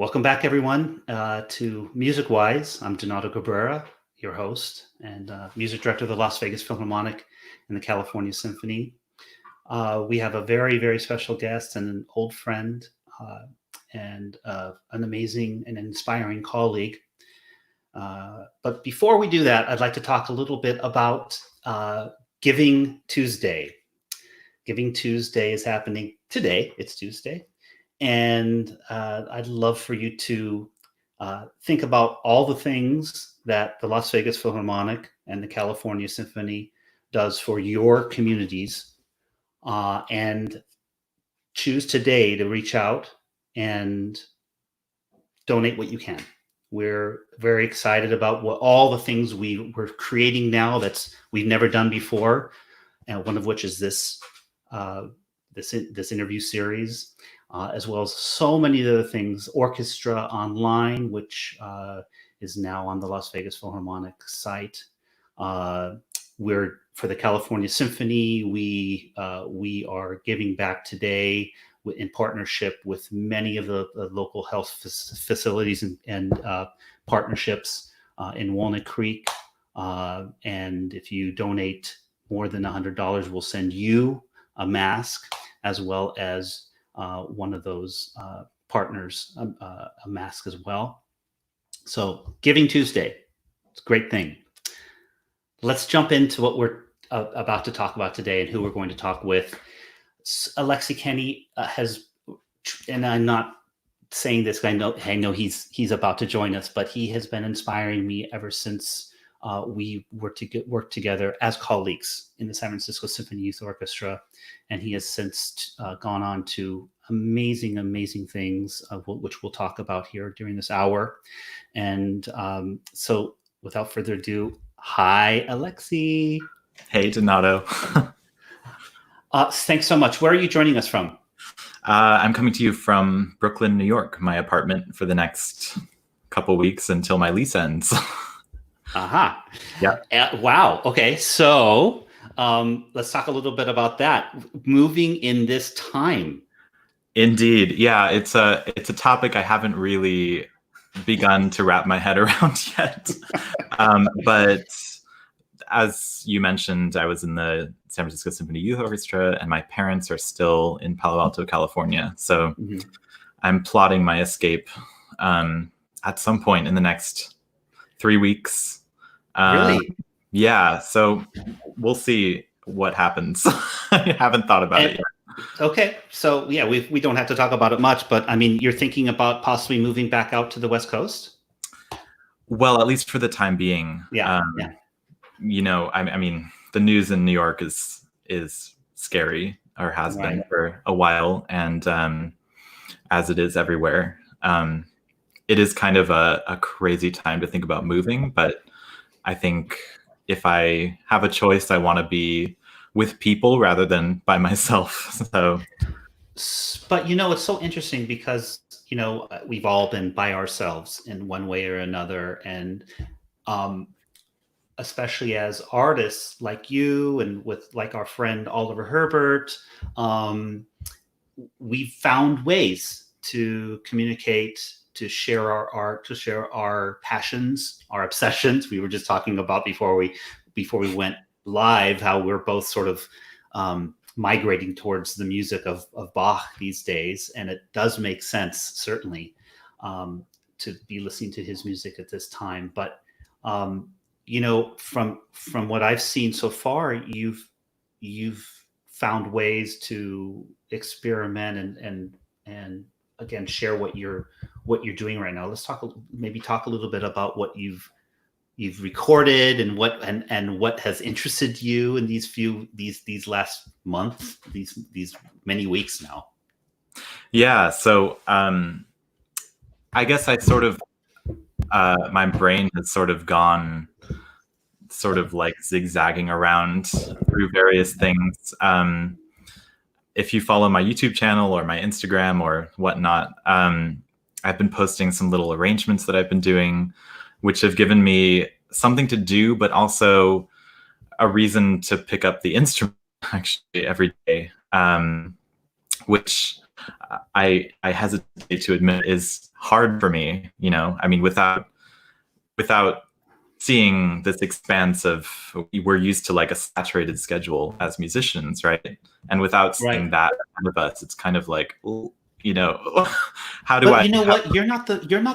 Welcome back, everyone, to MusicWise. I'm Donato Cabrera, your host and music director of the Las Vegas Philharmonic and the California Symphony. We have a very, very special guest and an old friend and an amazing and inspiring colleague. But before we do that, I'd like to talk a little bit about Giving Tuesday. Giving Tuesday is happening today. It's Tuesday. And I'd love for you to think about all the things that the Las Vegas Philharmonic and the California Symphony does for your communities, and choose today to reach out and donate what you can. We're very excited about all the things we're creating now that's we've never done before, and one of which is this interview series. As well as so many other things, Orchestra Online, which is now on the Las Vegas Philharmonic site. We're for the California Symphony. We are giving back today in partnership with many of the local health facilities and partnerships in Walnut Creek. And if you donate more than $100, we'll send you a mask as well as one of those partners a mask as well. So Giving Tuesday, it's a great thing. Let's jump into what we're about to talk about today and who we're going to talk with. Alexi Kenney has, and I'm not saying this, I know he's about to join us, but he has been inspiring me ever since we were to work together as colleagues in the San Francisco Symphony Youth Orchestra, and he has since gone on to amazing things, which we'll talk about here during this hour. And so without further ado, hi, Alexi. Hey, Donato. Thanks so much. Where are you joining us from? I'm coming to you from Brooklyn, New York, my apartment for the next couple weeks until my lease ends. Aha. Yeah. Wow. Okay. So let's talk a little bit about that. Moving in this time. Indeed. Yeah, it's a topic I haven't really begun to wrap my head around yet. But as you mentioned, I was in the San Francisco Symphony Youth Orchestra, and my parents are still in Palo Alto, California. So I'm plotting my escape at some point in the next 3 weeks. Really? Yeah. So we'll see what happens. I haven't thought about it yet. Okay. So yeah, we don't have to talk about it much, but I mean, you're thinking about possibly moving back out to the West Coast? Well, at least for the time being. Yeah. You know, I mean, the news in New York is scary, or has been for a while, and as it is everywhere. It is kind of a crazy time to think about moving, but I think if I have a choice, I want to be with people rather than by myself. So, but you know, it's so interesting because, you know, we've all been by ourselves in one way or another. And especially as artists like you and with like our friend Oliver Herbert, we've found ways to communicate, to share our art, to share our passions, our obsessions. We were just talking about before we went live how we're both sort of migrating towards the music of Bach these days, and it does make sense certainly to be listening to his music at this time. But you know, from what I've seen so far, you've found ways to experiment and again share what you're doing right now. Let's talk a little bit about what you've recorded and what has interested you in these last month, these many weeks now. Yeah. So I guess I sort of my brain has sort of gone sort of like zigzagging around through various things. If you follow my YouTube channel or my Instagram or whatnot, I've been posting some little arrangements that I've been doing, which have given me something to do, but also a reason to pick up the instrument actually every day, which I hesitate to admit is hard for me. I mean, without seeing this expanse of, we're used to like a saturated schedule as musicians, right? And without seeing that out of us, it's kind of like, how do But you know what? You're not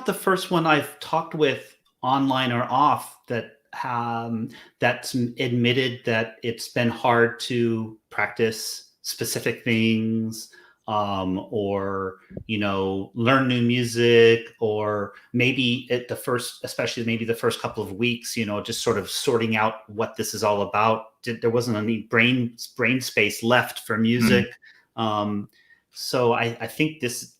the first one I've talked with online or off that's admitted that it's been hard to practice specific things, or learn new music, or maybe especially maybe the first couple of weeks, just sort of sorting out what this is all about. There wasn't any brain space left for music. So I think this,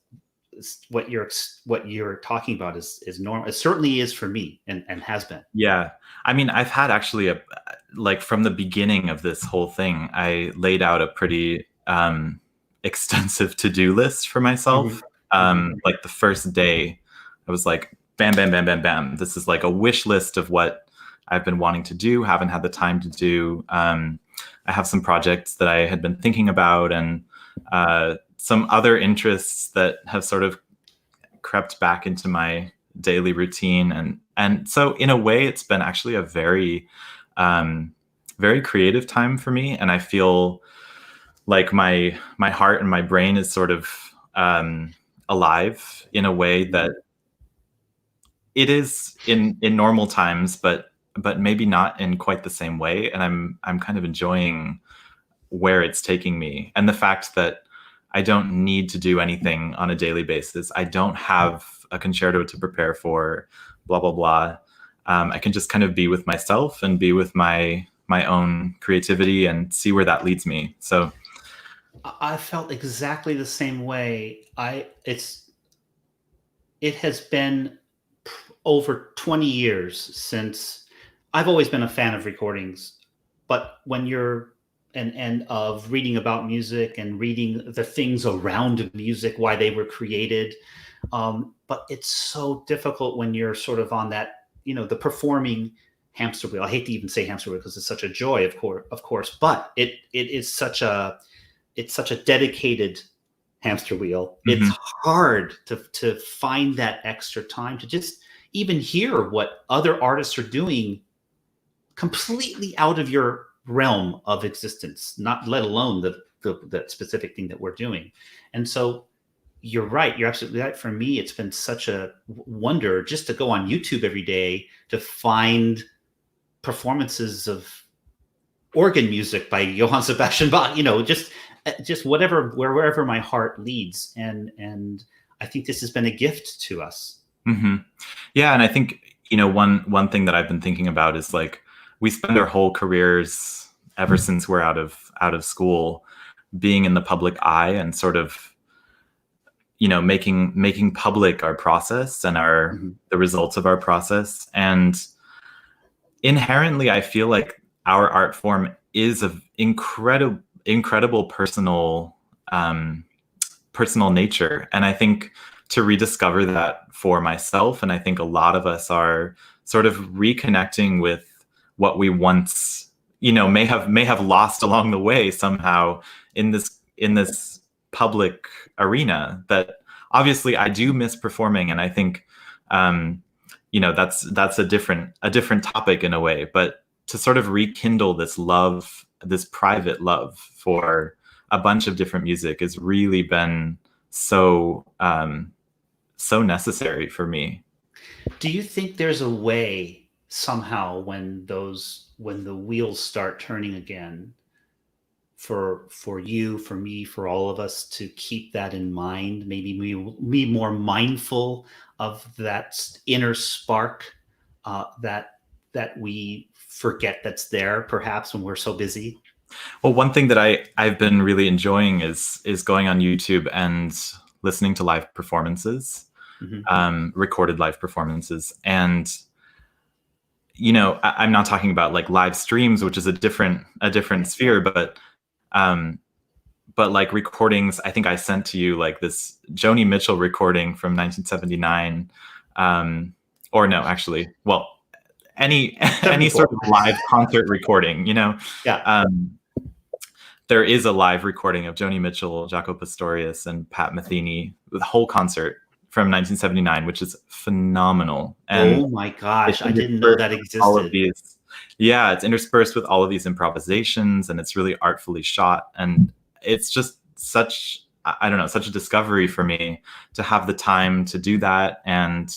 what you're talking about is normal. It certainly is for me, and has been. Yeah. I mean, I've had actually from the beginning of this whole thing, I laid out a pretty extensive to-do list for myself. Like the first day, I was like, bam, bam, bam, bam, bam. This is like a wish list of what I've been wanting to do, haven't had the time to do. I have some projects that I had been thinking about, and some other interests that have sort of crept back into my daily routine. And so in a way, it's been actually a very, very creative time for me. And I feel like my heart and my brain is sort of alive in a way that it is in normal times, but maybe not in quite the same way. And I'm kind of enjoying where it's taking me, and the fact that I don't need to do anything on a daily basis. I don't have a concerto to prepare for, blah, blah, blah. I can just kind of be with myself and be with my own creativity and see where that leads me. So I felt exactly the same way. It has been over 20 years since I've always been a fan of recordings, but when you're and of reading about music and reading the things around music, why they were created. But it's so difficult when you're sort of on that, the performing hamster wheel. I hate to even say hamster wheel because it's such a joy, of course, but it is such a dedicated hamster wheel. It's hard to find that extra time to just even hear what other artists are doing completely out of your realm of existence, not let alone the specific thing that we're doing. And so you're right. You're absolutely right. For me, it's been such a wonder just to go on YouTube every day to find performances of organ music by Johann Sebastian Bach, just wherever my heart leads. And I think this has been a gift to us. Yeah. And I think, one thing that I've been thinking about is like, we spend our whole careers ever since we're out of school being in the public eye and sort of, making public our process and the results of our process. And inherently, I feel like our art form is of incredible personal nature. And I think to rediscover that for myself, and I think a lot of us are sort of reconnecting with what we once, may have lost along the way somehow in this public arena. That obviously I do miss performing, and I think that's a different topic in a way. But to sort of rekindle this love, this private love for a bunch of different music, has really been so necessary for me. Do you think there's a way somehow when the wheels start turning again, for you, for me, for all of us, to keep that in mind, maybe be more mindful of that inner spark that we forget that's there, perhaps, when we're so busy? Well, one thing that I've been really enjoying is going on YouTube and listening to live performances, recorded live performances. And I'm not talking about like live streams, which is a different sphere, but like recordings. I think I sent to you like this Joni Mitchell recording from 1979, or no, actually, well, any sort of live concert recording, Yeah. there is a live recording of Joni Mitchell, Jaco Pastorius, and Pat Metheny, the whole concert from 1979, which is phenomenal. And oh my gosh, I didn't know interspersed that with all of existed. these, yeah, it's interspersed with all of these improvisations, and it's really artfully shot. And it's just such, I don't know, such a discovery for me to have the time to do that. And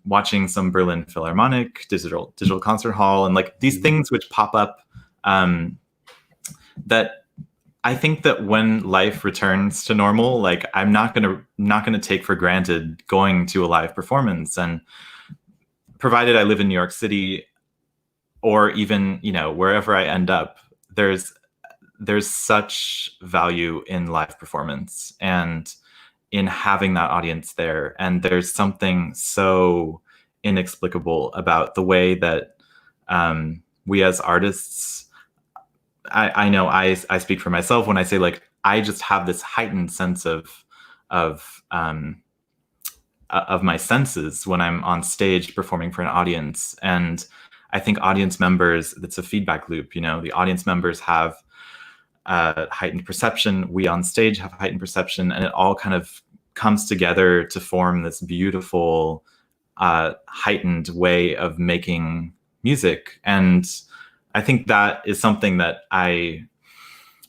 watching some Berlin Philharmonic, digital concert hall, and like these things which pop up, that I think that when life returns to normal, like I'm not gonna take for granted going to a live performance. And provided I live in New York City, or even, you know, wherever I end up, there's such value in live performance and in having that audience there. And there's something so inexplicable about the way that we as artists, I know I speak for myself when I say, like, I just have this heightened sense of my senses when I'm on stage performing for an audience. And I think audience members, it's a feedback loop. You know, the audience members have heightened perception. We on stage have heightened perception, and it all kind of comes together to form this beautiful, heightened way of making music. And I think that is something that I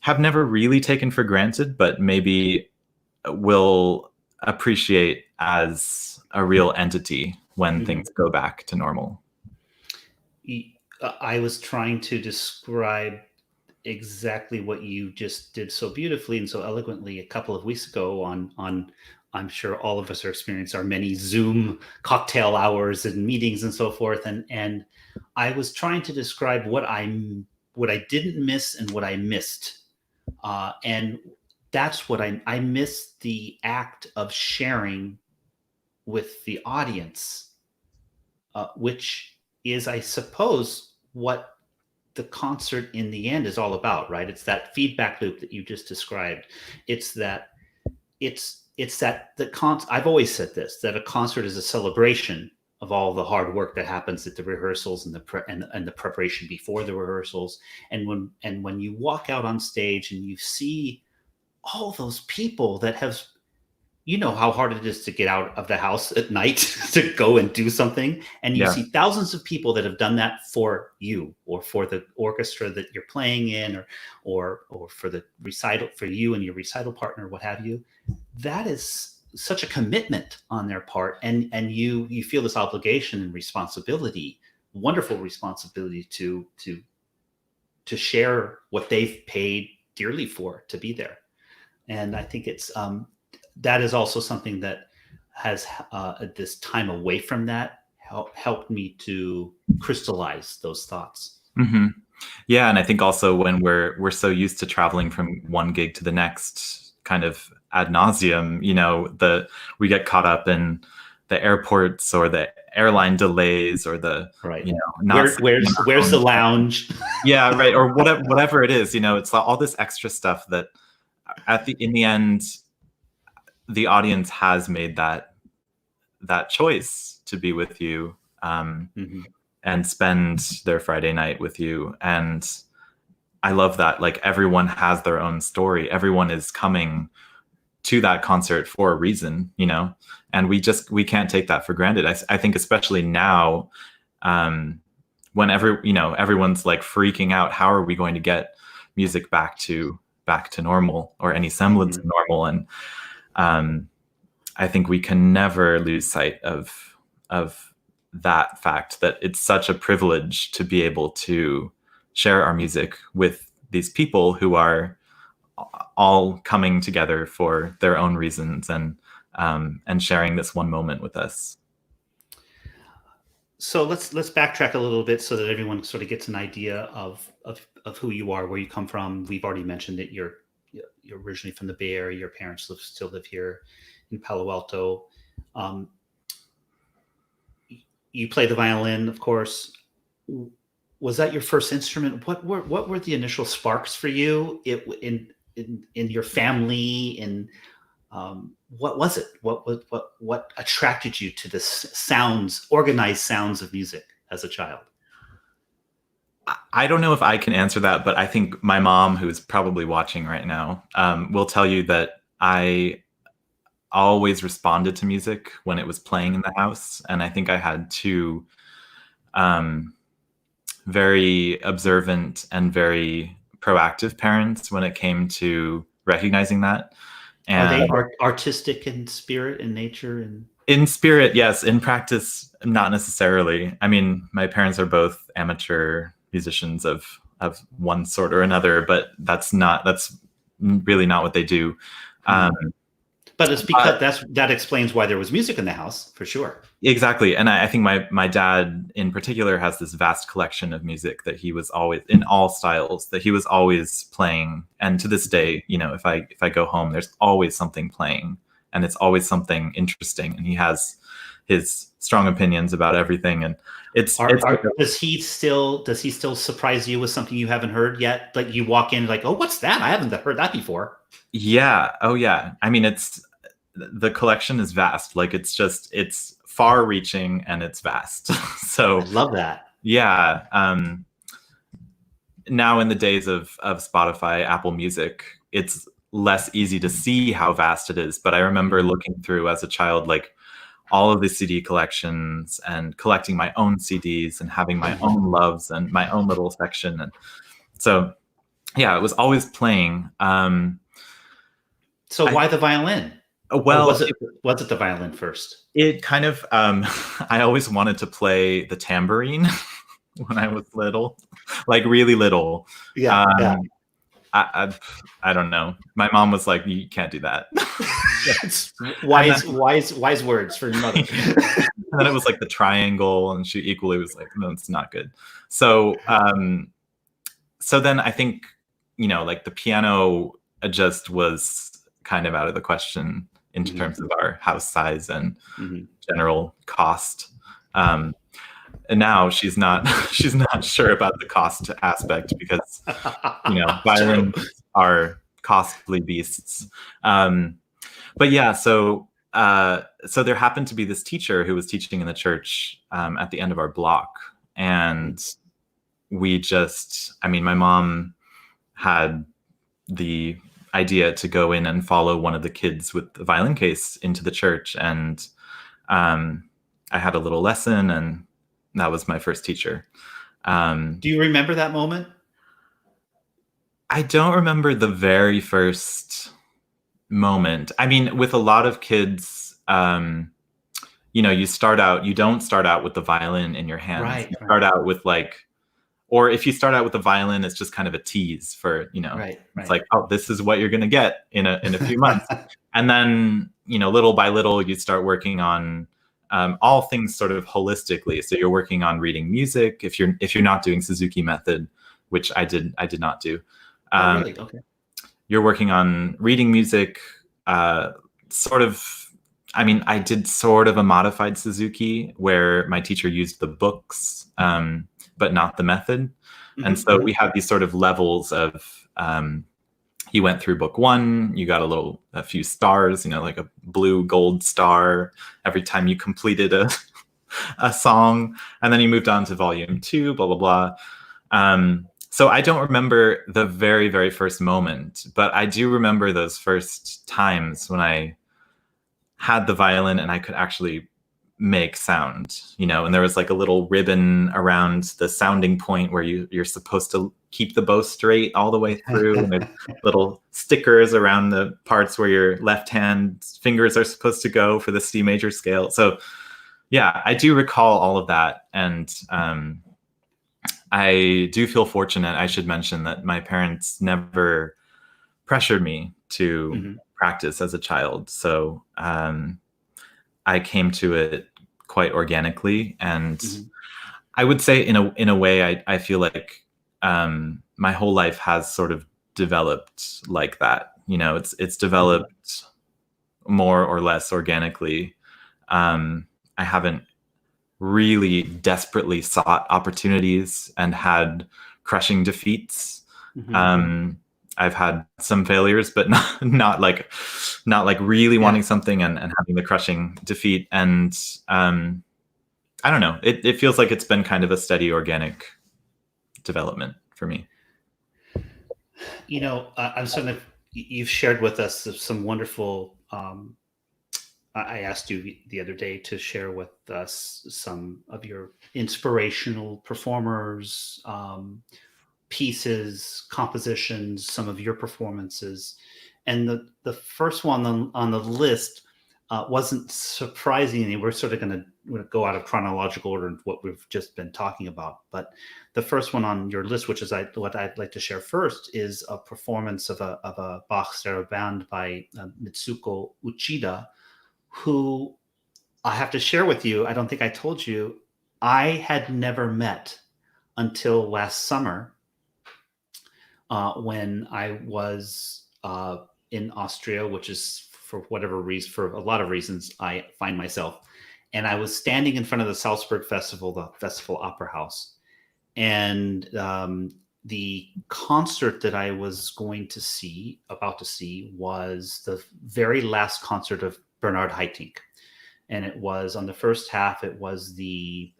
have never really taken for granted, but maybe will appreciate as a real entity when things go back to normal. I was trying to describe exactly what you just did so beautifully and so eloquently a couple of weeks ago on I'm sure all of us are experiencing our many Zoom cocktail hours and meetings and so forth. And I was trying to describe what I didn't miss and what I missed. And that's what I missed, the act of sharing with the audience, which is, I suppose, what the concert in the end is all about, right? It's that feedback loop that you just described. I've always said this, that a concert is a celebration of all the hard work that happens at the rehearsals and the preparation before the rehearsals. And when you walk out on stage and you see all those people that have, you know how hard it is to get out of the house at night to go and do something. And you see thousands of people that have done that for you, or for the orchestra that you're playing in, or for the recital, for you and your recital partner, what have you. That is such a commitment on their part. And you feel this obligation and responsibility, wonderful responsibility to share what they've paid dearly for to be there. And I think it's, that is also something that has this time away from that helped me to crystallize those thoughts. Mm-hmm. Yeah, and I think also when we're so used to traveling from one gig to the next, kind of ad nauseum, you know, we get caught up in the airports or the airline delays or the right, you know, where's the lounge? Yeah, right, or whatever it is. You know, it's all this extra stuff that in the end, the audience has made that choice to be with you, and spend their Friday night with you. And I love that. Like, everyone has their own story. Everyone is coming to that concert for a reason, you know, and we can't take that for granted. I think especially now, when everyone's like freaking out, how are we going to get music back to normal, or any semblance of normal? And I think we can never lose sight of that fact, that it's such a privilege to be able to share our music with these people who are all coming together for their own reasons, and sharing this one moment with us. So let's backtrack a little bit so that everyone sort of gets an idea of who you are, where you come from. We've already mentioned that you're originally from the Bay Area. Your parents still live here in Palo Alto. You play the violin, of course. Was that your first instrument? What were the initial sparks for you in your family? And what was it? What attracted you to the organized sounds of music as a child? I don't know if I can answer that, but I think my mom, who's probably watching right now, will tell you that I always responded to music when it was playing in the house. And I think I had two very observant and very proactive parents when it came to recognizing that. Are they And artistic in spirit and nature? And in spirit, yes. In practice, not necessarily. I mean, my parents are both amateur musicians of one sort or another, but that's really not what they do. But it's because that explains why there was music in the house, for sure. Exactly. And I think my dad in particular has this vast collection of music that he was always, in all styles, that he was always playing. And to this day, you know, if I go home, there's always something playing, and it's always something interesting. And he has his strong opinions about everything. And does he still surprise you with something you haven't heard yet? Like you walk in like, oh, what's that? I haven't heard that before. Yeah. Oh yeah. I mean, the collection is vast. Like it's far reaching and it's vast. So I love that. Yeah. Now in the days of Spotify, Apple Music, it's less easy to see how vast it is. But I remember looking through as a child, like all of the CD collections and collecting my own CDs and having my own loves and my own little section. And so, yeah, it was always playing. So why the violin? Well, was it the violin first? It kind of, I always wanted to play the tambourine when I was little, like really little. Yeah. I don't know. My mom was like, you can't do that. wise words for your mother. And then it was like the triangle, and she equally was like, no, it's not good. So, so then I think, you know, like the piano just was kind of out of the question in terms of our house size and general cost. And now she's not sure about the cost aspect because, you know, violins are costly beasts. But yeah, so there happened to be this teacher who was teaching in the church at the end of our block. And my mom had the idea to go in and follow one of the kids with the violin case into the church. And I had a little lesson, and that was my first teacher. Do you remember that moment? I don't remember the very first moment. I mean, with a lot of kids, you know, you don't start out with the violin in your hands. Right, you start out with or if you start out with the violin, it's just kind of a tease for, you know, it's like, oh, this is what you're going to get in a few months. And then, you know, little by little, you start working on all things sort of holistically. So you're working on reading music. If you're not doing Suzuki method, which I did not do. Really? Okay. You're working on reading music, sort of. I mean, I did sort of a modified Suzuki where my teacher used the books, but not the method. And so we have these sort of levels of, he went through book 1, you got a few stars, you know, like a blue gold star every time you completed a song. And then he moved on to volume 2, blah, blah, blah. So I don't remember the very, very first moment, but I do remember those first times when I had the violin and I could actually make sound, you know, and there was like a little ribbon around the sounding point where you're supposed to keep the bow straight all the way through, and there's little stickers around the parts where your left hand fingers are supposed to go for the C major scale. So yeah, I do recall all of that. And I do feel fortunate. I should mention that my parents never pressured me to practice as a child. So I came to it quite organically. And I would say in a way, I feel like my whole life has sort of developed like that. You know, it's developed more or less organically. I haven't really desperately sought opportunities and had crushing defeats. I've had some failures, but not like really wanting something and having the crushing defeat. And I don't know. It feels like it's been kind of a steady, organic development for me. You know, you've shared with us some wonderful. I asked you the other day to share with us some of your inspirational performers, pieces, compositions, some of your performances. And the first one on the list wasn't surprising. We're sort of going to go out of chronological order in what we've just been talking about. But the first one on your list, which is what I'd like to share first, is a performance of a Bach Sarabande by Mitsuko Uchida, who I have to share with you. I don't think I told you, I had never met until last summer when I was in Austria, which is for whatever reason, for a lot of reasons, I find myself. And I was standing in front of the Salzburg Festival, the Festival Opera House. And the concert that I was about to see, was the very last concert of Bernard Haitink. And it was, on the first half, it was the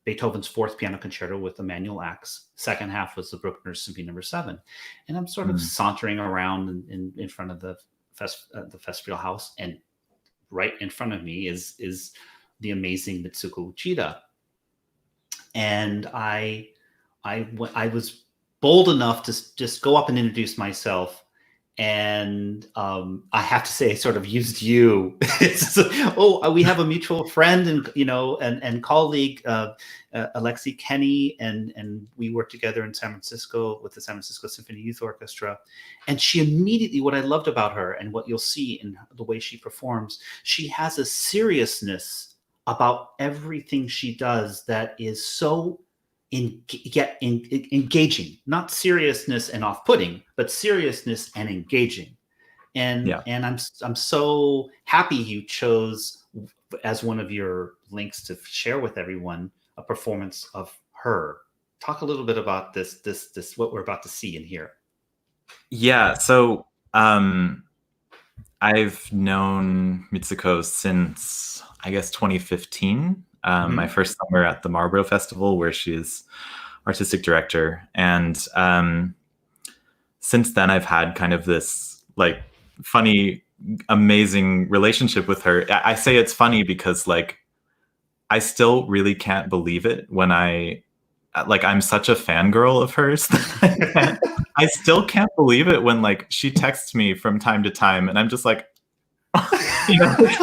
Beethoven's Fourth Piano Concerto with the manual acts. Second half was the Bruckner's Symphony No. 7. And I'm sort of sauntering around in front of the Festival House, and right in front of me is the amazing Mitsuko Uchida. And I was bold enough to just go up and introduce myself. And I have to say, I sort of used you. We have a mutual friend and colleague, Alexi Kenney, and we worked together in San Francisco with the San Francisco Symphony Youth Orchestra. And she immediately, what I loved about her, and what you'll see in the way she performs, she has a seriousness about everything she does that is so engaging, not seriousness and off-putting, but seriousness and engaging. And I'm so happy you chose as one of your links to share with everyone a performance of her. Talk a little bit about this what we're about to see and hear. Yeah, so I've known Mitsuko since, I guess, 2015. My first summer at the Marlborough Festival, where she is artistic director. And since then, I've had kind of this like funny, amazing relationship with her. I say it's funny because like I still really can't believe it when I'm such a fangirl of hers. I still can't believe it when like she texts me from time to time, and I'm just like, I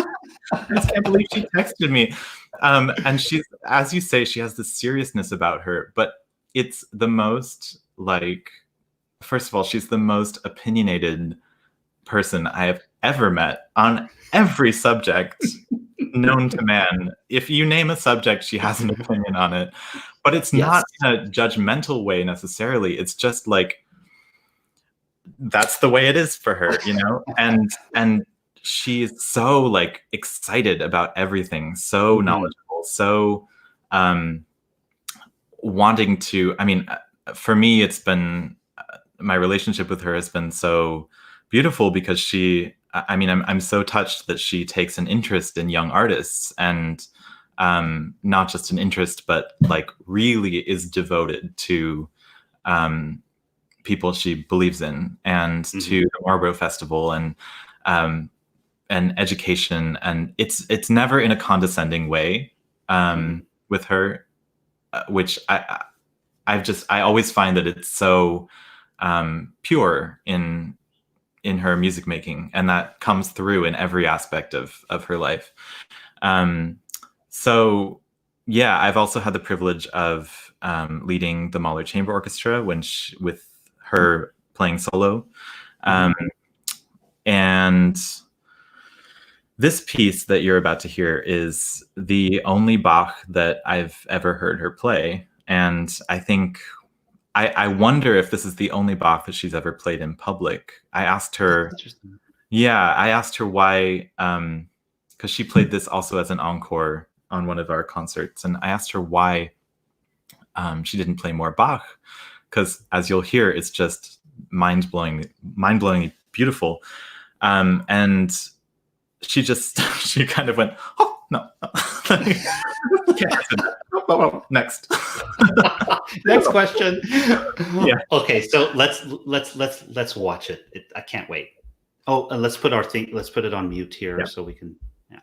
just can't believe she texted me. And she's, as you say, she has this seriousness about her, but it's the most like, first of all, she's the most opinionated person I have ever met on every subject known to man. If you name a subject, she has an opinion on it, but it's not in a judgmental way necessarily. It's just like, that's the way it is for her, and she's so like excited about everything, so knowledgeable, so wanting to, for me, it's been, my relationship with her has been so beautiful because I'm so touched that she takes an interest in young artists, and not just an interest, but like really is devoted to people she believes in, and to the Marlborough Festival, and education, and it's never in a condescending way with her, which I always find that it's so pure in her music making, and that comes through in every aspect of her life. So yeah, I've also had the privilege of leading the Mahler Chamber Orchestra with her playing solo, and this piece that you're about to hear is the only Bach that I've ever heard her play. And I think, I wonder if this is the only Bach that she's ever played in public. I asked her why, because she played this also as an encore on one of our concerts. And I asked her why she didn't play more Bach, because as you'll hear, it's just mind-blowingly beautiful. And she kind of went, oh, no. Next. Next question. Yeah. Okay, so let's watch it. I can't wait. Oh, and let's put it on mute here, Yeah. so we can. Yeah.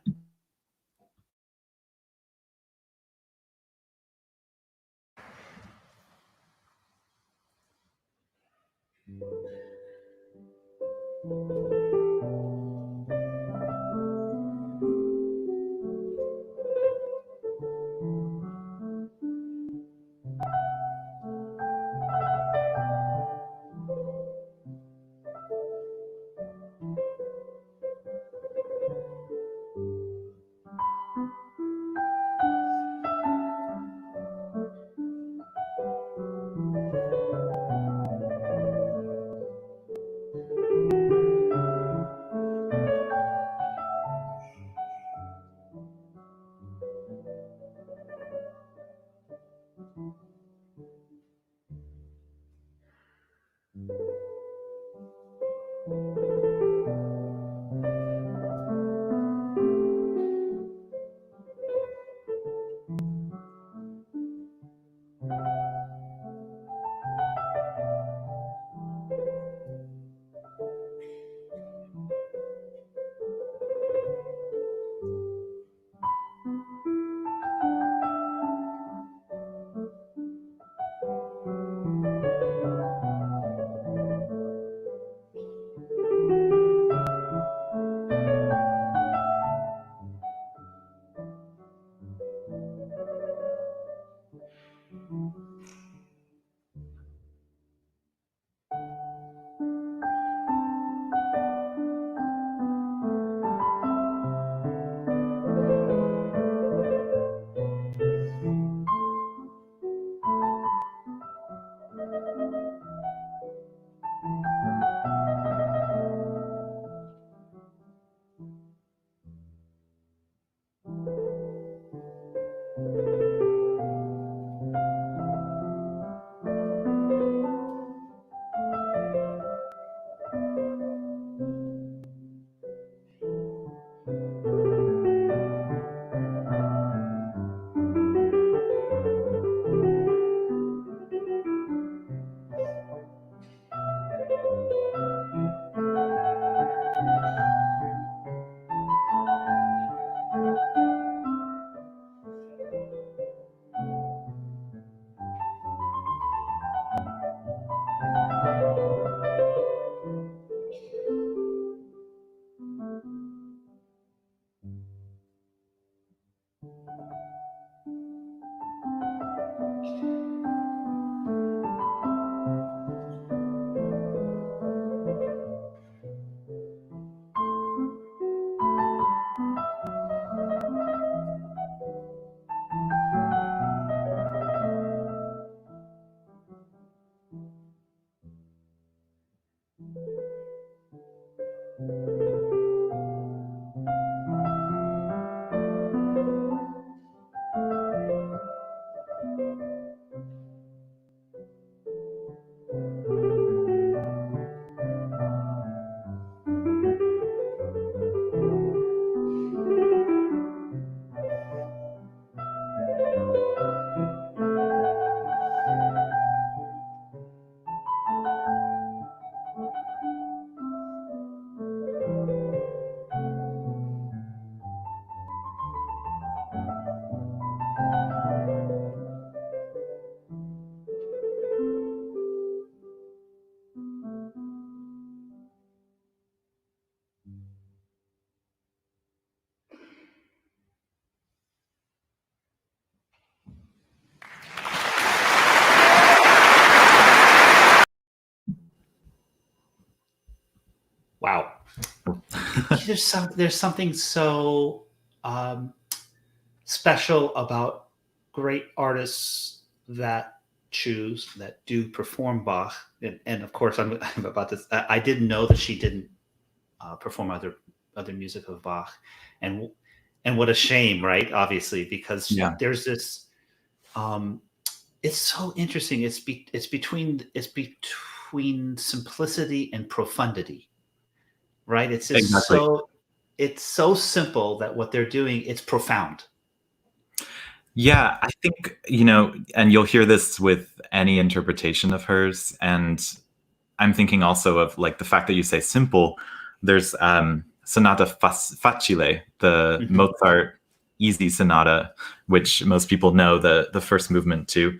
Wow. There's something so special about great artists that do perform Bach, and of course I'm about this. I didn't know that she didn't perform other music of Bach, and what a shame, right? Obviously, because there's this. It's so interesting. It's between simplicity and profundity, right? It's just Exactly. it's so simple that what they're doing, it's profound. Yeah, I think, and you'll hear this with any interpretation of hers. And I'm thinking also of like the fact that you say simple. There's Sonata Facile, the Mm-hmm. Mozart easy sonata, which most people know the first movement to.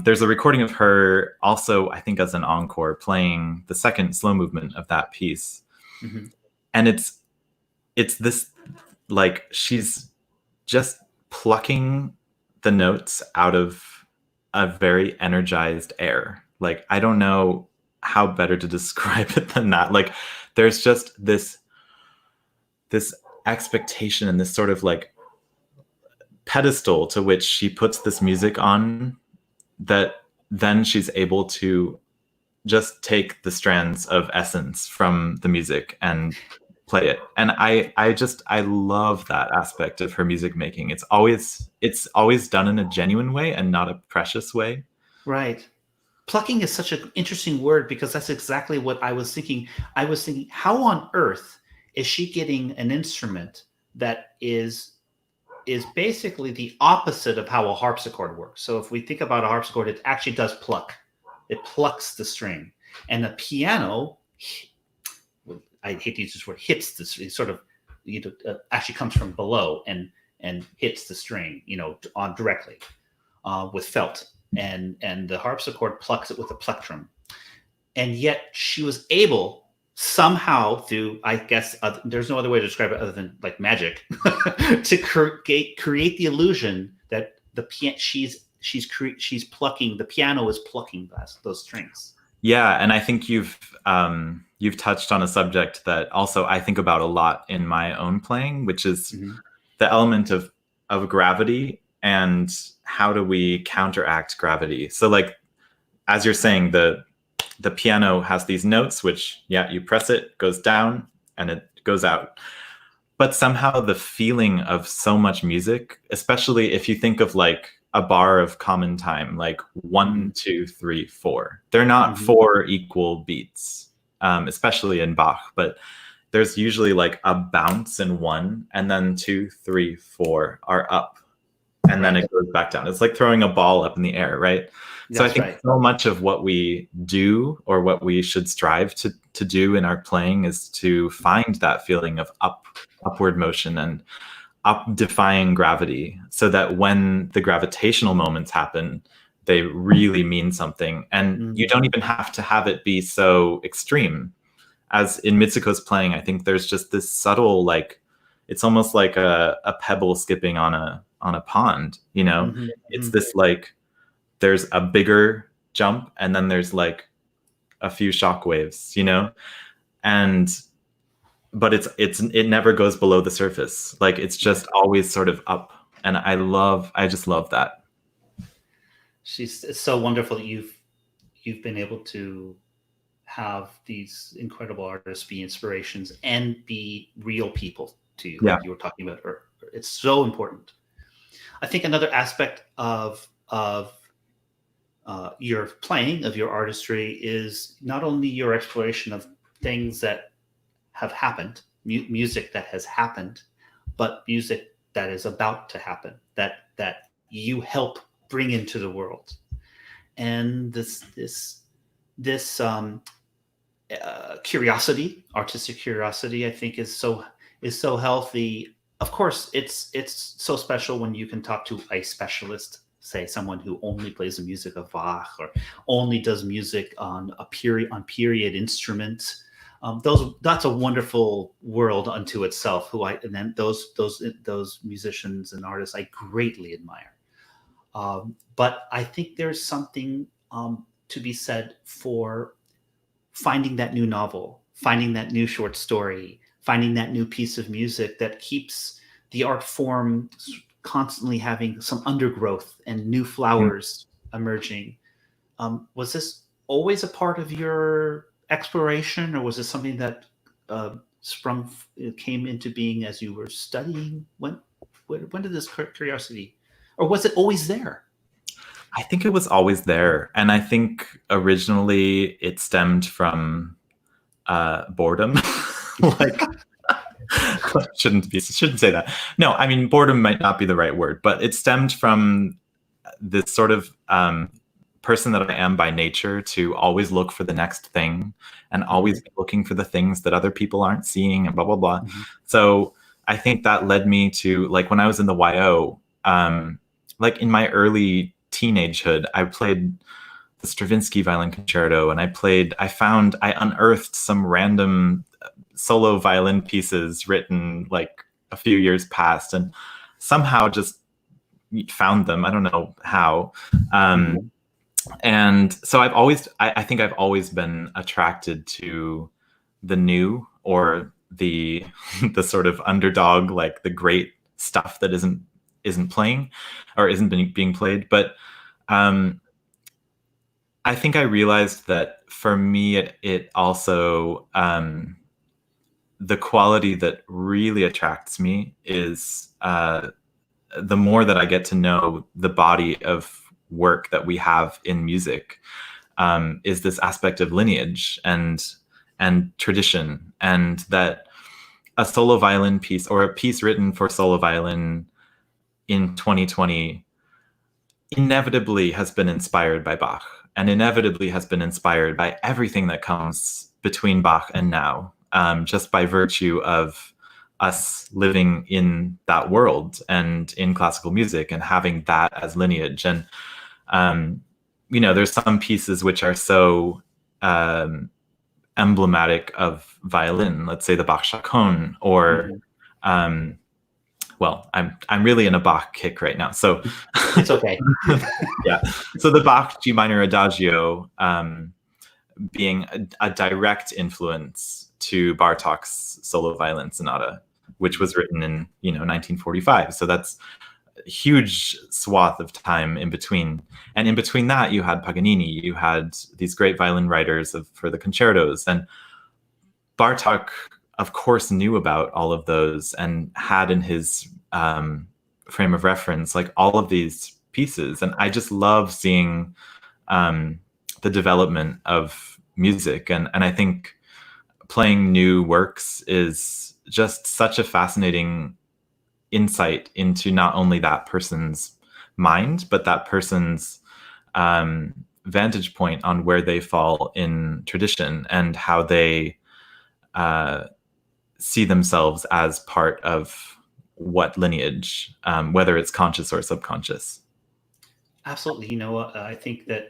There's a recording of her also, I think, as an encore, playing the second slow movement of that piece. Mm-hmm. And it's this, like, she's just plucking the notes out of a very energized air. Like, I don't know how better to describe it than that. Like, there's just this expectation and this sort of like pedestal to which she puts this music on, that then she's able to just take the strands of essence from the music and play it. And I love that aspect of her music making. It's always done in a genuine way and not a precious way. Right. Plucking is such an interesting word, because that's exactly what I was thinking. I was thinking, how on earth is she getting an instrument that is basically the opposite of how a harpsichord works? So if we think about a harpsichord, it actually does pluck. It plucks the string. And a piano, I hate to use this word, hits the string, sort of, actually comes from below and hits the string, on directly with felt. And the harpsichord plucks it with a plectrum. And yet she was able somehow, through, I guess, there's no other way to describe it other than like magic, to create the illusion that she's plucking, the piano is plucking those strings. Yeah, and I think you've touched on a subject that also I think about a lot in my own playing, which is the element of gravity, and how do we counteract gravity. So, like, as you're saying, the piano has these notes, which, you press it, goes down, and it goes out. But somehow the feeling of so much music, especially if you think of like a bar of common time, like 1, 2, 3, 4. They're not 4 equal beats, especially in Bach, but there's usually like a bounce in 1, and then 2, 3, 4 are up, and then it goes back down. It's like throwing a ball up in the air, right? So I think so much of what we do, or what we should strive to do in our playing, is to find that feeling of upward motion and defying gravity, so that when the gravitational moments happen, they really mean something. And you don't even have to have it be so extreme. As in Mitsuko's playing, I think there's just this subtle, like, it's almost like a pebble skipping on a pond, It's this, like, there's a bigger jump, and then there's like a few shock waves, but it never goes below the surface. Like, it's just always sort of up. And I just love that. It's so wonderful that you've been able to have these incredible artists be inspirations and be real people to you, like you were talking about. It's so important. I think another aspect of your playing, of your artistry, is not only your exploration of things that have happened, music that has happened, but music that is about to happen, that you help bring into the world. And this curiosity, artistic curiosity, I think is so healthy. Of course, it's so special when you can talk to a specialist, say someone who only plays the music of Bach, or only does music on period instruments. That's a wonderful world unto itself. And then those musicians and artists I greatly admire. But I think there's something to be said for finding that new novel, finding that new short story, finding that new piece of music that keeps the art form constantly having some undergrowth and new flowers emerging. Was this always a part of your exploration, or was it something that came into being as you were studying? When did this curiosity, or was it always there? I think it was always there. And I think originally it stemmed from boredom. Like, shouldn't say that. No, I mean, boredom might not be the right word, but it stemmed from this sort of person that I am by nature, to always look for the next thing and always be looking for the things that other people aren't seeing and blah, blah, blah. So I think that led me to, like, when I was in the YO, like in my early teenagehood, I played the Stravinsky Violin Concerto, and I unearthed some random solo violin pieces written like a few years past, and somehow just found them. I don't know how. And so I think I've always been attracted to the new, or the sort of underdog, like the great stuff that isn't playing or isn't being played. But I think I realized that for me, it also, the quality that really attracts me is the more that I get to know the body of work that we have in music, is this aspect of lineage and tradition, and that a solo violin piece, or a piece written for solo violin in 2020, inevitably has been inspired by Bach, and inevitably has been inspired by everything that comes between Bach and now, just by virtue of us living in that world and in classical music and having that as lineage. And there's some pieces which are so emblematic of violin, let's say the Bach chaconne, or well, I'm really in a Bach kick right now, so it's okay. Yeah, so the Bach G minor Adagio being a direct influence to Bartók's solo violin sonata, which was written in 1945. So that's a huge swath of time in between. And in between that, you had Paganini, you had these great violin writers for the concertos. And Bartók, of course, knew about all of those and had in his frame of reference like all of these pieces. And I just love seeing the development of music. And I think playing new works is just such a fascinating insight into not only that person's mind, but that person's vantage point on where they fall in tradition and how they see themselves as part of what lineage, whether it's conscious or subconscious. Absolutely. I think that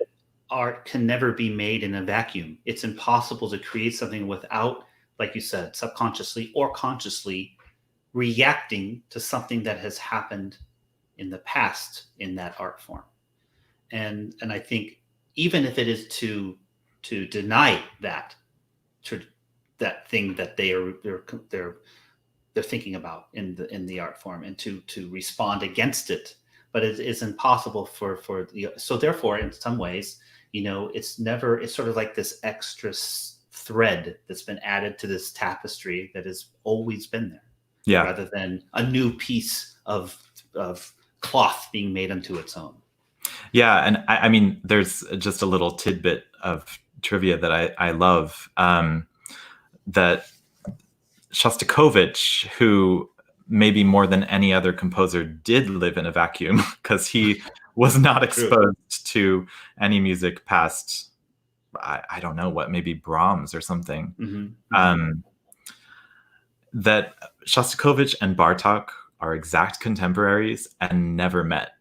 art can never be made in a vacuum. It's impossible to create something without, like you said, subconsciously or consciously reacting to something that has happened in the past in that art form. And I think even if it is to deny that thing that they're thinking about in the art form, and to respond against it, but it is impossible so therefore in some ways, it's sort of like this extra thread that's been added to this tapestry that has always been there. Yeah. Rather than a new piece of cloth being made unto its own. Yeah, and I mean, there's just a little tidbit of trivia that I love, that Shostakovich, who maybe more than any other composer did live in a vacuum, because he was not exposed to any music past, I don't know what, maybe Brahms or something. That Shostakovich and Bartók are exact contemporaries and never met,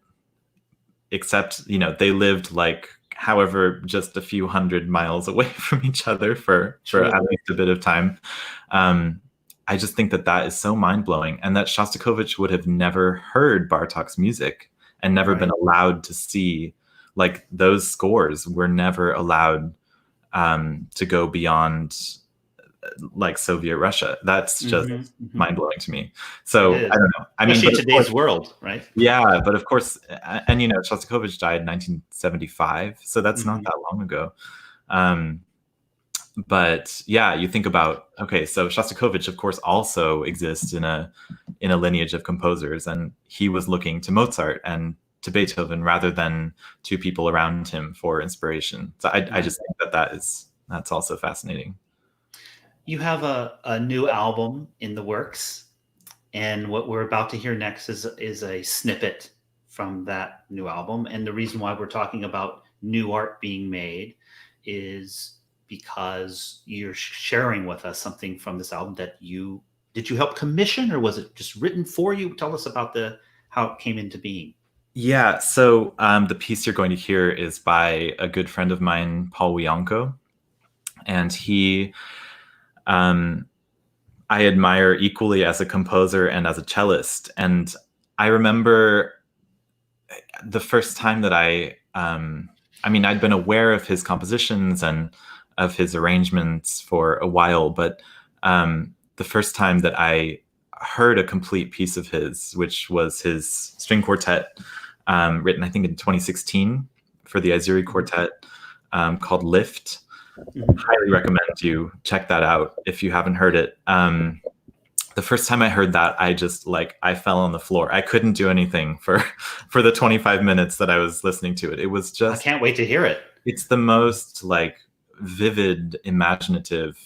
except, they lived like however just a few hundred miles away from each other for at least a bit of time. I just think that is so mind-blowing, and that Shostakovich would have never heard Bartók's music and never been allowed to see, like, those scores were never allowed to go beyond like Soviet Russia. That's just mind-blowing to me. So I don't know. I mean, especially today's world, right? Yeah, but of course, and Shostakovich died in 1975, so that's not that long ago. But yeah, you think about, okay, so Shostakovich, of course, also exists in a lineage of composers, and he was looking to Mozart and to Beethoven rather than to people around him for inspiration. So I just think that's also fascinating. You have a new album in the works. And what we're about to hear next is a snippet from that new album. And the reason why we're talking about new art being made is because you're sharing with us something from this album that did you help commission, or was it just written for you? Tell us about how it came into being. Yeah, so the piece you're going to hear is by a good friend of mine, Paul Wianco, and he I admire equally as a composer and as a cellist. And I remember the first time that I'd been aware of his compositions and of his arrangements for a while, but the first time that I heard a complete piece of his, which was his string quartet, written I think in 2016 for the Izuri Quartet, called Lift. Highly recommend you check that out if you haven't heard it. The first time I heard that, I fell on the floor. I couldn't do anything for the 25 minutes that I was listening to it. It was just, I can't wait to hear it. It's the most vivid, imaginative.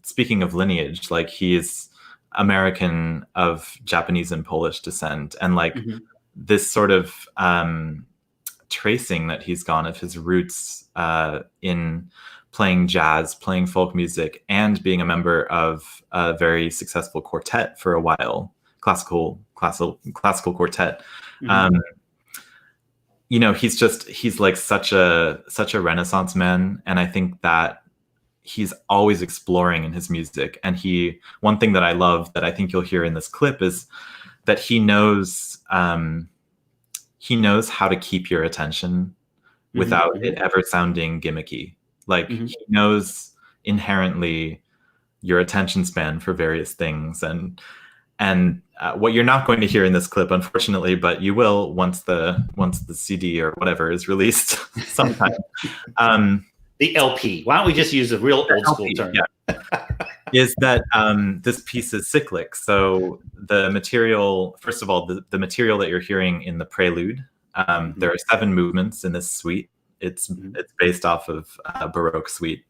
Speaking of lineage, he is American of Japanese and Polish descent, and this sort of tracing that he's gone of his roots in playing jazz, playing folk music, and being a member of a very successful quartet for a while, classical quartet. Mm-hmm. He's like such a Renaissance man, and I think that he's always exploring in his music. And one thing that I love that I think you'll hear in this clip is that he knows how to keep your attention without mm-hmm. it ever sounding gimmicky. Mm-hmm. He knows inherently your attention span for various things, and what you're not going to hear in this clip, unfortunately, but you will once the CD or whatever is released sometime. The LP. Why don't we just use a real old school term? Yeah. Is that this piece is cyclic. So the material, first of all, the material that you're hearing in the prelude, mm-hmm. there are 7 movements in this suite. It's based off of a Baroque suite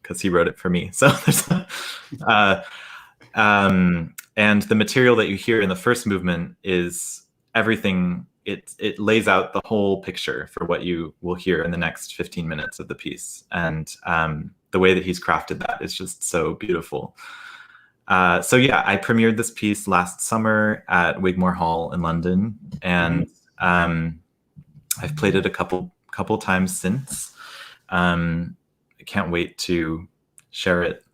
because he wrote it for me. So there's and the material that you hear in the first movement is everything. It lays out the whole picture for what you will hear in the next 15 minutes of the piece. And the way that he's crafted that is just so beautiful. So yeah, I premiered this piece last summer at Wigmore Hall in London, and I've played it a couple times since. I can't wait to share it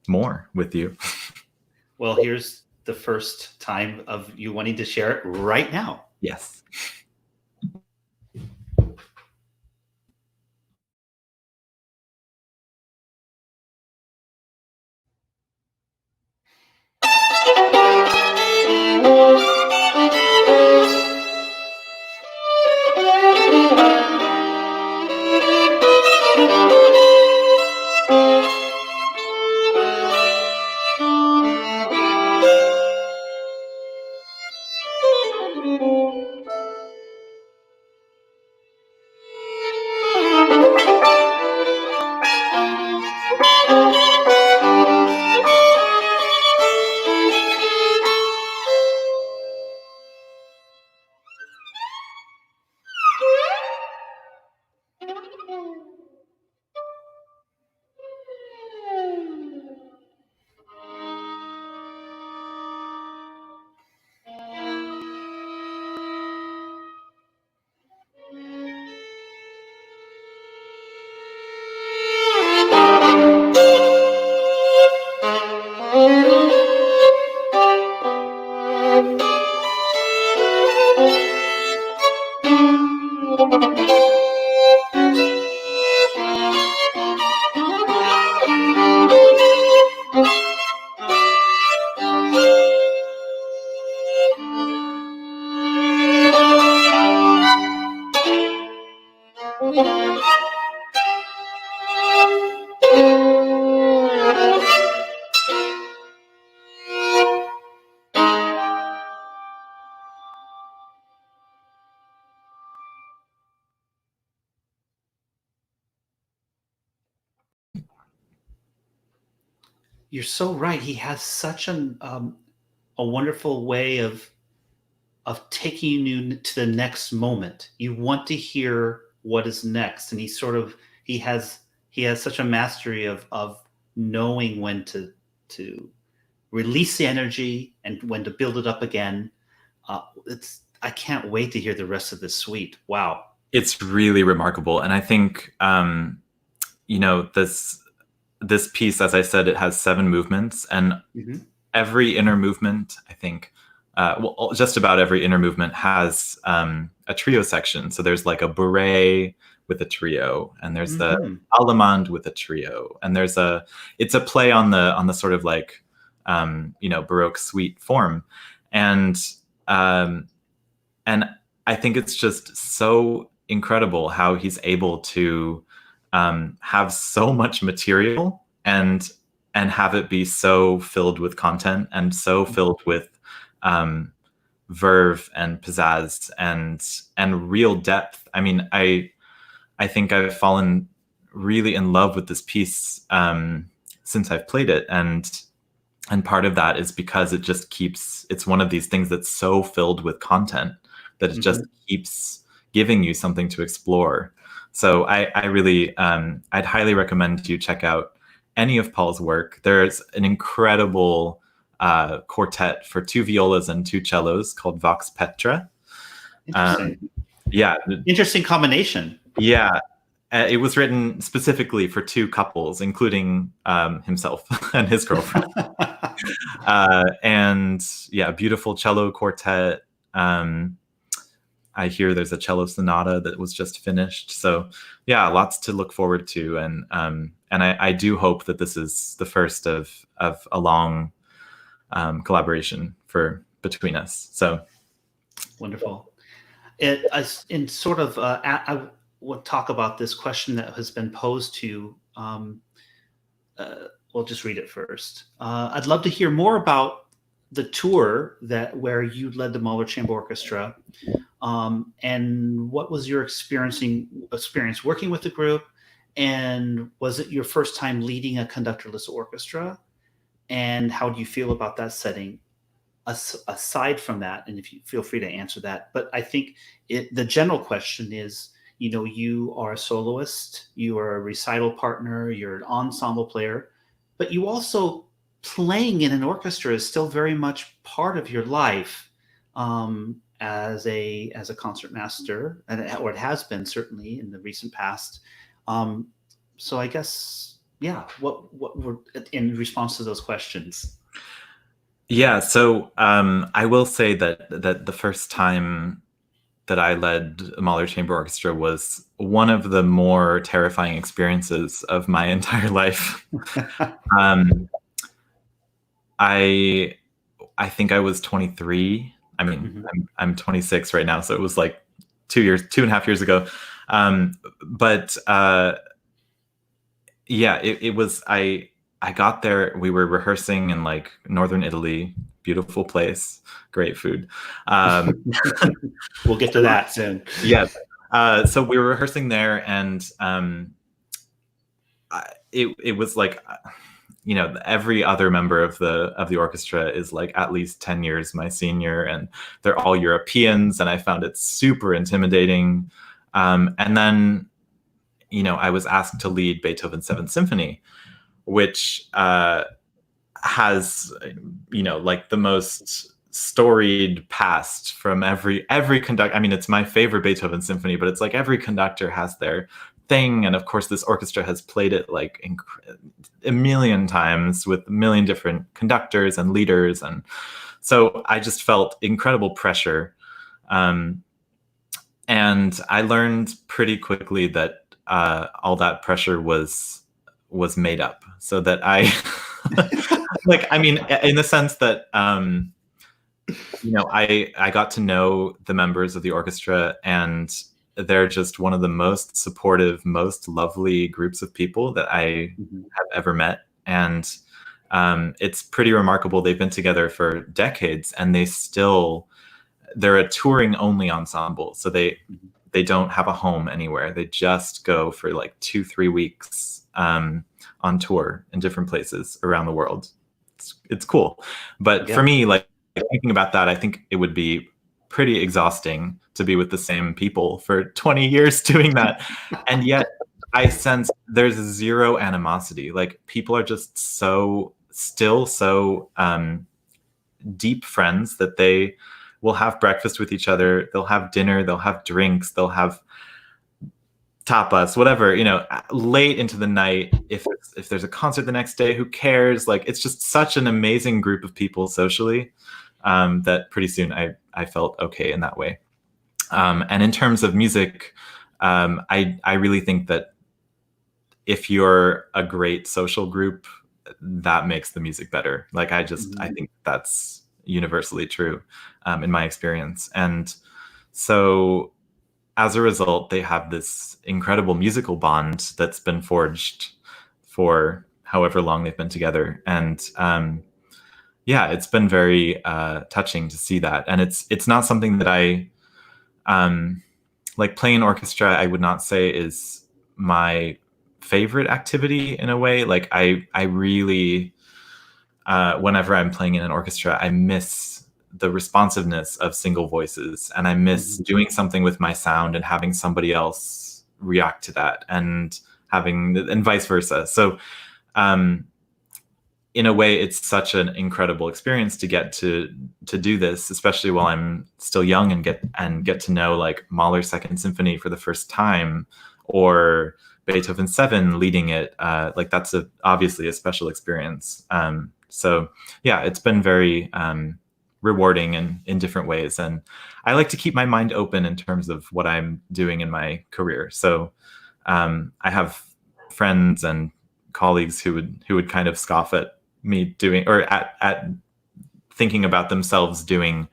more with you. Well, here's the first time of you wanting to share it right now. Yes. You're so right. He has such an a wonderful way of taking you to the next moment. You want to hear what is next, and he has such a mastery of knowing when to release the energy and when to build it up again. I can't wait to hear the rest of this suite. Wow. It's really remarkable. And I think, this piece, as I said, it has 7 movements, and every inner movement, I think, just about every inner movement has a trio section. So there's like a bourrée with a trio, and there's the allemande with a trio, and it's a play on the sort of like, Baroque suite form. And I think it's just so incredible how he's able to have so much material and have it be so filled with content and so filled with verve and pizzazz and real depth. I mean, I think I've fallen really in love with this piece since I've played it, and part of that is because it's one of these things that's so filled with content that it just keeps giving you something to explore. So I really, I'd highly recommend you check out any of Paul's work. There's an incredible quartet for 2 violas and 2 cellos called Vox Petra. Interesting. Yeah. Interesting combination. Yeah. It was written specifically for 2 couples, including himself and his girlfriend. And yeah, beautiful cello quartet. I hear there's a cello sonata that was just finished. So yeah, lots to look forward to. And I do hope that this is the first of a long collaboration between us. So wonderful. I will talk about this question that has been posed to. We'll just read it first. I'd love to hear more about the tour where you led the Mahler Chamber Orchestra, and what was your experience working with the group, and was it your first time leading a conductorless orchestra, and how do you feel about that setting? Aside from that, and if you feel free to answer that, but I think the general question is, you are a soloist, you are a recital partner, you're an ensemble player, but you also playing in an orchestra is still very much part of your life as a concert master, or it has been certainly in the recent past. So I guess, yeah, what were in response to those questions? Yeah, so I will say that the first time that I led a Mahler Chamber Orchestra was one of the more terrifying experiences of my entire life. I think I was 23. I mean, I'm 26 right now, so it was like 2.5 years ago. Yeah, it was. I got there. We were rehearsing in like northern Italy, beautiful place, great food. We'll get to that soon. Yeah. So we were rehearsing there, and it was like, every other member of the orchestra is like at least 10 years my senior, and they're all Europeans, and I found it super intimidating. And then, I was asked to lead Beethoven's 7th Symphony, which has, like the most storied past from every conductor. I mean, it's my favorite Beethoven symphony, but it's like every conductor has their thing, and of course this orchestra has played it like a million times with a million different conductors and leaders, and so I just felt incredible pressure, and I learned pretty quickly that all that pressure was made up, so that I like, I mean, in the sense that I got to know the members of the orchestra, and they're just one of the most supportive, most lovely groups of people that I have ever met. And it's pretty remarkable. They've been together for decades, and they're a touring only ensemble. So they don't have a home anywhere. They just go for like 2-3 weeks on tour in different places around the world. It's cool. But for me, like, thinking about that, I think it would be pretty exhausting to be with the same people for 20 years doing that. And yet I sense there's zero animosity. Like, people are just so deep friends that they will have breakfast with each other. They'll have dinner, they'll have drinks, they'll have tapas, whatever, late into the night. If there's a concert the next day, who cares? Like, it's just such an amazing group of people socially, that pretty soon I felt okay in that way. And in terms of music, I really think that if you're a great social group, that makes the music better. Like, I think that's universally true, in my experience. And so as a result, they have this incredible musical bond that's been forged for however long they've been together. And it's been very touching to see that. And it's not something that I like. Playing orchestra, I would not say is my favorite activity in a way. Like, I really, whenever I'm playing in an orchestra, I miss the responsiveness of single voices, and I miss doing something with my sound and having somebody else react to that, and vice versa. So in a way, it's such an incredible experience to get to do this, especially while I'm still young, and get to know, like, Mahler's Second Symphony for the first time, or Beethoven's Seven leading it. Like, that's obviously a special experience. So yeah, it's been very rewarding in different ways. And I like to keep my mind open in terms of what I'm doing in my career. So I have friends and colleagues who would kind of scoff at me doing, or at thinking about themselves doing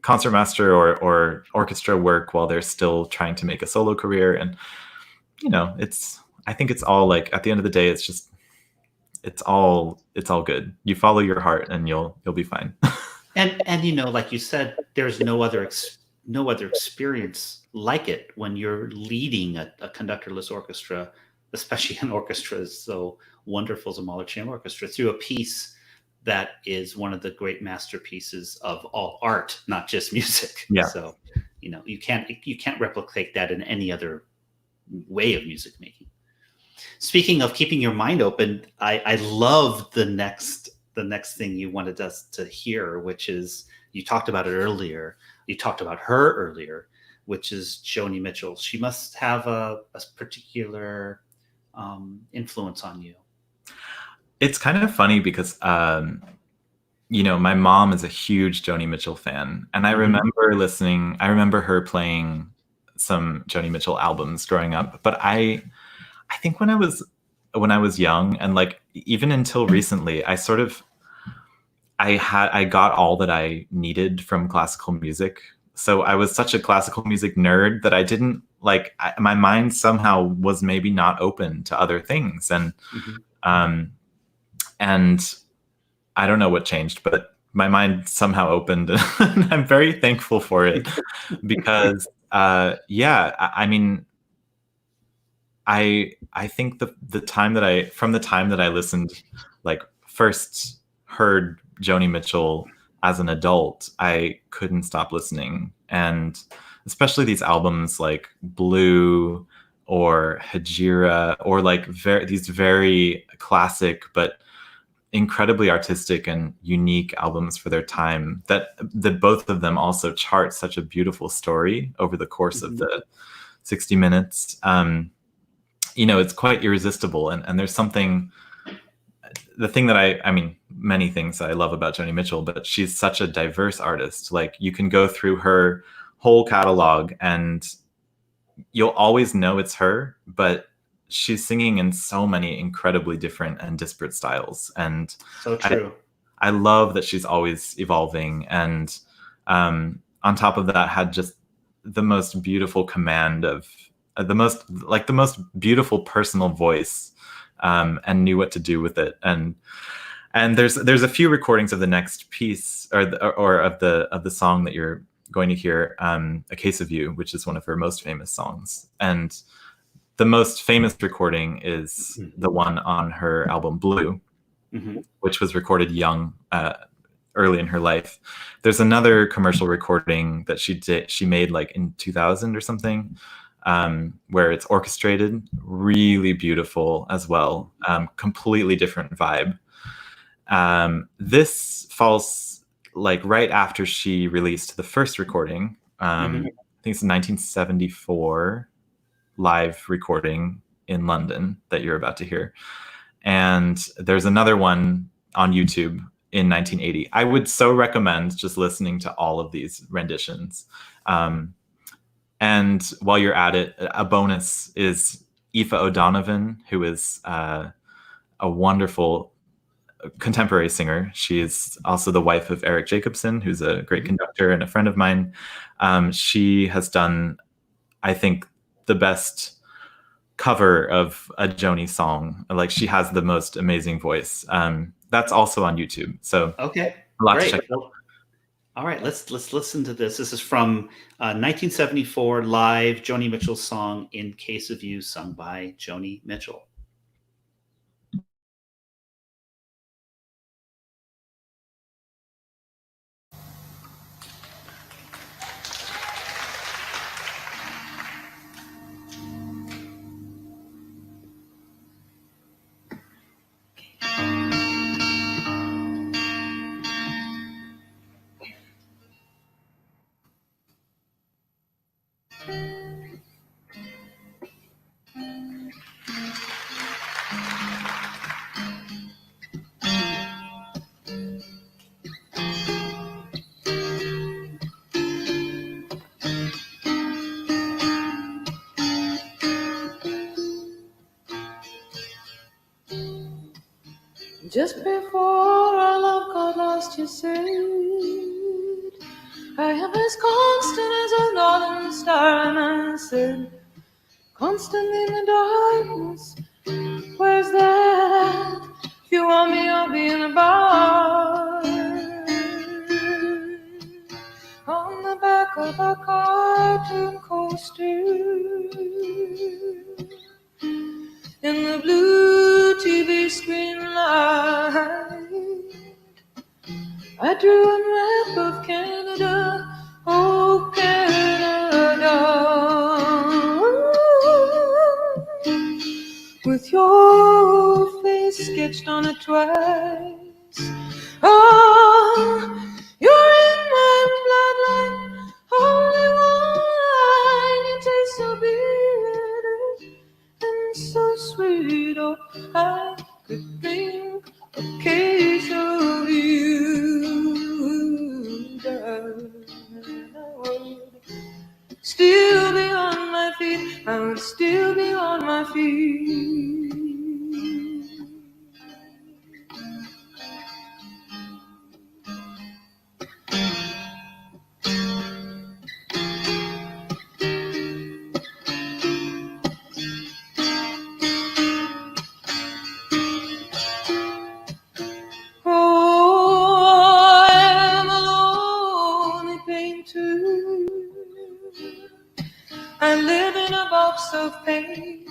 concertmaster or orchestra work while they're still trying to make a solo career. And I think it's all, like, at the end of the day, it's all good. You follow your heart and you'll be fine. and like you said, there's no other experience like it when you're leading a conductorless orchestra, especially an orchestra as so wonderful as a Mahler Chamber Orchestra, through a piece that is one of the great masterpieces of all art, not just music. Yeah. So you can't replicate that in any other way of music making. Speaking of keeping your mind open, I love the next thing you wanted us to hear, which is, you talked about it earlier. You talked about her earlier, which is Joni Mitchell. She must have a particular influence on you. It's kind of funny because, my mom is a huge Joni Mitchell fan. And I remember her playing some Joni Mitchell albums growing up. But I think when I was young, and, like, even until recently, I got all that I needed from classical music. So I was such a classical music nerd that I didn't, like, my mind somehow was maybe not open to other things. And and I don't know what changed, but my mind somehow opened, and I'm very thankful for it, because I mean, I think from the time that I listened, like, first heard Joni Mitchell as an adult, I couldn't stop listening. And especially these albums like Blue or Hajira, or, like, these very classic but incredibly artistic and unique albums for their time, that both of them also chart such a beautiful story over the course of the 60 minutes. It's quite irresistible. And there's something, the thing that I mean, many things I love about Joni Mitchell, but she's such a diverse artist. Like, you can go through her whole catalog and you'll always know it's her, but she's singing in so many incredibly different and disparate styles. And so true. I love that she's always evolving. And on top of that, had just the most beautiful command of the most beautiful personal voice, and knew what to do with it. And there's a few recordings of the next piece, or of the song that you're going to hear, A Case of You, which is one of her most famous songs. And the most famous recording is the one on her album Blue, which was recorded young, early in her life. There's another commercial recording that she made like in 2000 or something, where it's orchestrated, really beautiful as well, completely different vibe. This falls like right after she released the first recording. I think it's a 1974 live recording in London that you're about to hear. And there's another one on YouTube in 1980. I would so recommend just listening to all of these renditions. And while you're at it, a bonus is Aoife O'Donovan, who is a wonderful contemporary singer. She is also the wife of Eric Jacobson, who's a great conductor and a friend of mine. She has done, I think, the best cover of a Joni song. Like, she has the most amazing voice. That's also on YouTube. So okay, a lot great. to check out. All right, let's listen to this. This is from 1974 live Joni Mitchell song "In Case of You," sung by Joni Mitchell. Just before our love got lost, you said, I am as constant as a northern star. And I said, constant in the darkness, where's that? If you want me, I'll be in a bar. On the back of a cartoon coaster, in the blue TV screen light, I drew a map of Canada, oh Canada, with your face sketched on it twice. Oh, you're in my bloodline, only one. You taste so bitter and so sweet, oh, I could drink a case of you, darling. I would still be on my feet, I would still be on my feet. I live in a box of pain.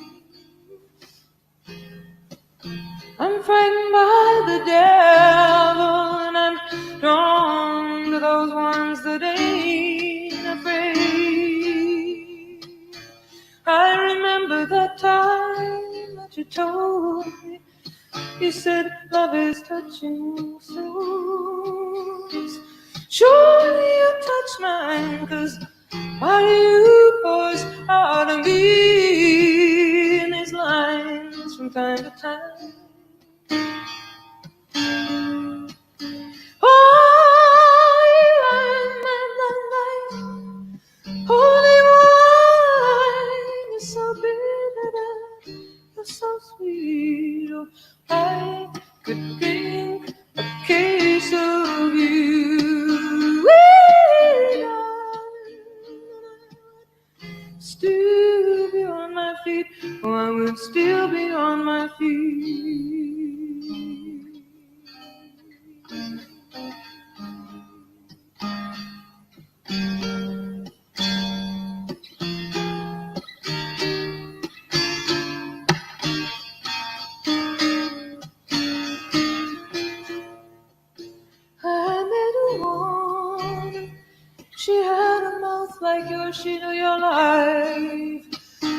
I'm frightened by the devil, and I'm drawn to those ones that ain't afraid. I remember that time that you told me, you said love is touching souls. Surely you touch mine, 'cause why do you force out of me in these lines from time to time? Oh, you are my life, holy wine. You're so bitter, you're so sweet. Oh, I could drink a case of you. Still be on my feet, oh, I would still be on my feet. I like yours. She knew your life.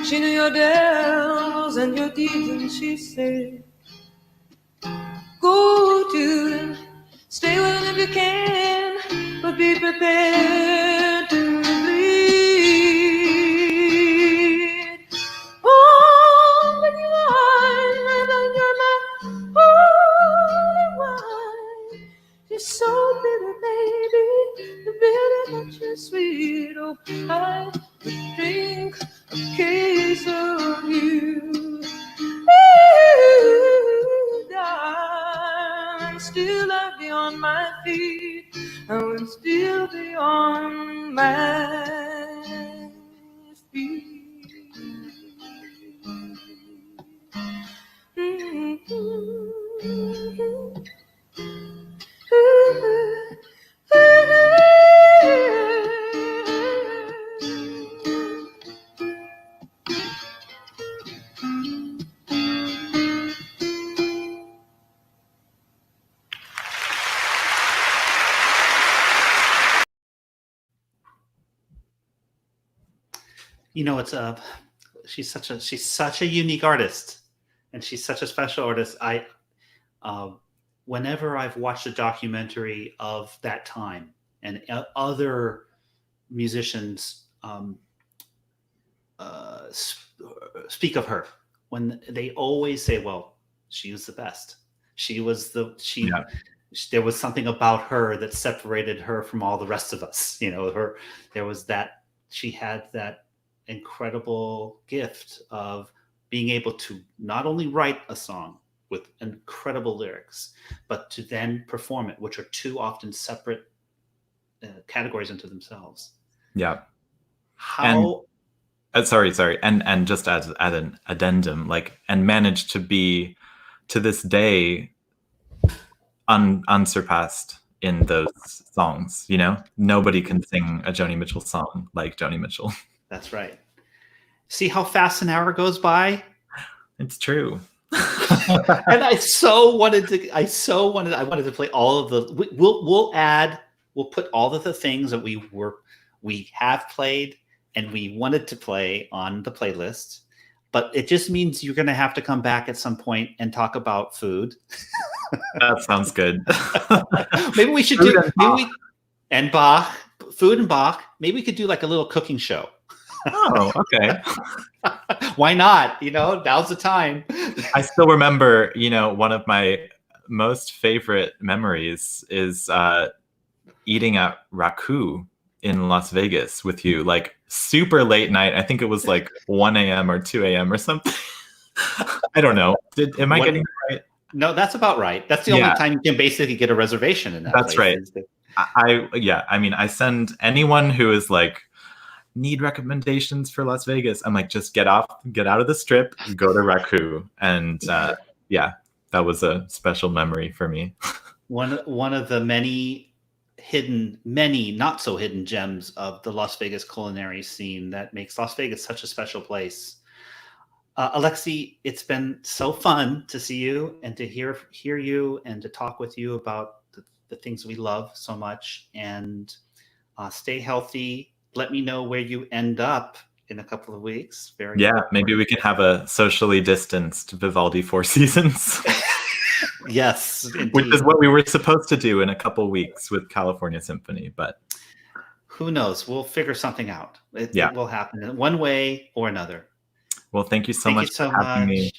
She knew your devils and your deeds, and she said, go to them, stay with them if you can, but be prepared to bleed. Oh, when you wine, and you're my holy wine. You're so bitter, baby, the bitter that you're sweet. Oh, I could drink a case of you. Ooh, darling, still I'd be on my feet. I would still be on my feet. You know, she's such a unique artist, and she's such a special artist. Whenever I've watched a documentary of that time and other musicians speak of her, when they always say, well, she was the best. There was something about her that separated her from all the rest of us. You know, she had that incredible gift of being able to not only write a song with incredible lyrics, but to then perform it, which are two often separate categories unto themselves. Yeah. How? Sorry. And just as an addendum, and managed to be, to this day, unsurpassed in those songs. You know, nobody can sing a Joni Mitchell song like Joni Mitchell. That's right. See how fast an hour goes by? It's true. And I wanted to play all of the, we'll put all of the things that we have played and we wanted to play on the playlist, but it just means you're going to have to come back at some point and talk about food. That sounds good. Maybe we should and Bach, food and Bach. Maybe we could do like a little cooking show. Oh, okay. Why not? You know, now's the time. I still remember, one of my most favorite memories is eating at Raku in Las Vegas with you, like super late night. I think it was like 1 a.m. or 2 a.m. or something. I don't know. Am I getting it right? No, that's about right. That's the only time you can basically get a reservation in that That's place. Right. I send anyone who is like, need recommendations for Las Vegas, I'm like, just get out of the strip, go to Raku. And that was a special memory for me. One of the many not so hidden gems of the Las Vegas culinary scene that makes Las Vegas such a special place. Alexi, it's been so fun to see you and to hear you and to talk with you about the things we love so much. And stay healthy. Let me know where you end up in a couple of weeks. Maybe we can have a socially distanced Vivaldi Four Seasons. Yes, indeed. Which is what we were supposed to do in a couple weeks with California Symphony, but who knows? We'll figure something out. It will happen in one way or another. Well, thank you so much for having me.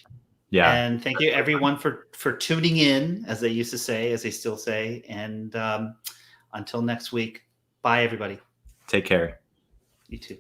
Yeah, and thank you everyone for tuning in, as they used to say, as they still say. And until next week, bye everybody. Take care. You too.